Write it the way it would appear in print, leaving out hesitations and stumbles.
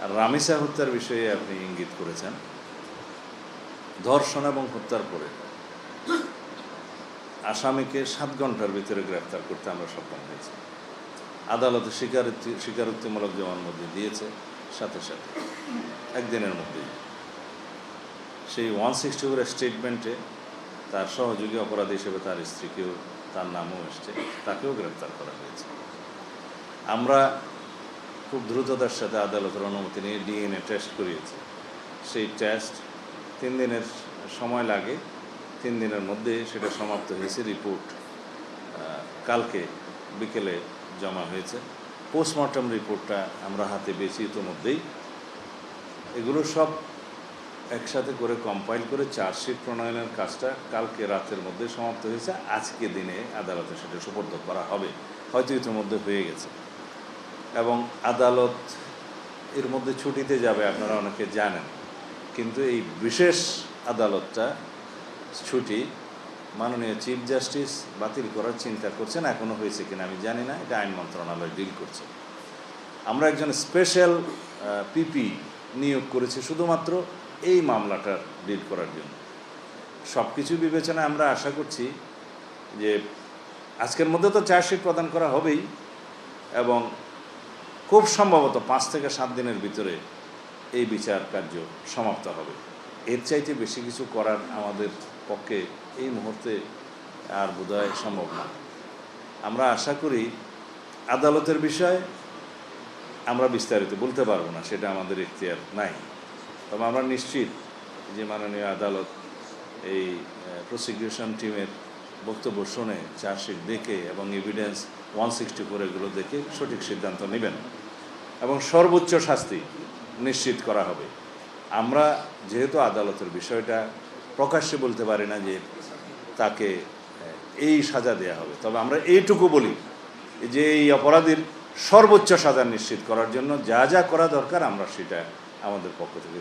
আর রামিসা হত্যার বিষয়ে আপনি ইঙ্গিত করেছেন। ধর্ষণ এবং হত্যার পরে আসামিকে 7 ঘন্টার ভিতরে গ্রেফতার করতে আমরা সক্ষম হয়েছি। আদালতে স্বীকারোক্তিমূলক জবানবন্দি দিয়েছে সাথে সাথে একদিনের মধ্যেই। সেই 164 স্টেটমেন্টে তার সহযোগী অপরাধী হিসেবে তার স্ত্রীকেও, তার নামও এসছে, তাকেও গ্রেফতার করা হয়েছে। আমরা খুব দ্রুততার সাথে আদালতের অনুমতি নিয়ে ডিএনএ টেস্ট করিয়েছি। সেই টেস্ট 3 দিনের সময় লাগে, 3 দিনের মধ্যে সেটা সমাপ্ত হয়েছে। রিপোর্ট কালকে বিকেলে জমা হয়েছে। পোস্টমর্টম রিপোর্টটা আমরা হাতে পেয়েছি ইতিমধ্যেই। এগুলো সব একসাথে করে কম্পাইল করে চার্জশিট প্রণয়নের কাজটা কালকে রাতের মধ্যে সমাপ্ত হয়েছে। আজকে দিনে আদালতে সেটা সুপর্দ করা হবে, হয়তো ইতিমধ্যে হয়ে গেছে। এবং আদালত এর মধ্যে ছুটিতে যাবে, আপনারা অনেকে জানেন। কিন্তু এই বিশেষ আদালতটা ছুটি মাননীয় চিফ জাস্টিস বাতিল করার চিন্তা করছেন। এখনও হয়েছে কিনা আমি জানি না, এটা আইন মন্ত্রণালয় ডিল করছে। আমরা একজন স্পেশাল পিপি নিয়োগ করেছি শুধুমাত্র এই মামলাটার ডিল করার জন্য। সব কিছু বিবেচনায় আমরা আশা করছি যে আজকের মধ্যে তো চার্জশিট প্রদান করা হবেই, এবং খুব সম্ভবত 5 থেকে 7 দিনের ভিতরে এই বিচার কার্য সমাপ্ত হবে। এর চাইতে বেশি কিছু করার আমাদের পক্ষে এই মুহূর্তে আর বোধহয় সম্ভব না। আমরা আশা করি আদালতের বিষয়ে আমরা বিস্তারিত বলতে পারবো না, সেটা আমাদের ইখতিয়ার নাই। তবে আমরা নিশ্চিত যে মাননীয় আদালত এই প্রসিকিউশন টিমের বক্তব্য শুনে, চার্জশিট দেখে এবং এভিডেন্স 164 এগুলো দেখে সঠিক সিদ্ধান্ত নেবেন এবং সর্বোচ্চ শাস্তি নিশ্চিত করা হবে। আমরা যেহেতু আদালতের বিষয়টা প্রকাশ্যে বলতে পারি না যে তাকে এই সাজা দেয়া হবে, তবে আমরা এইটুকু বলি যে এই অপরাধীর সর্বোচ্চ সাজা নিশ্চিত করার জন্য যা যা করা দরকার আমরা সেটা আমাদের পক্ষ থেকে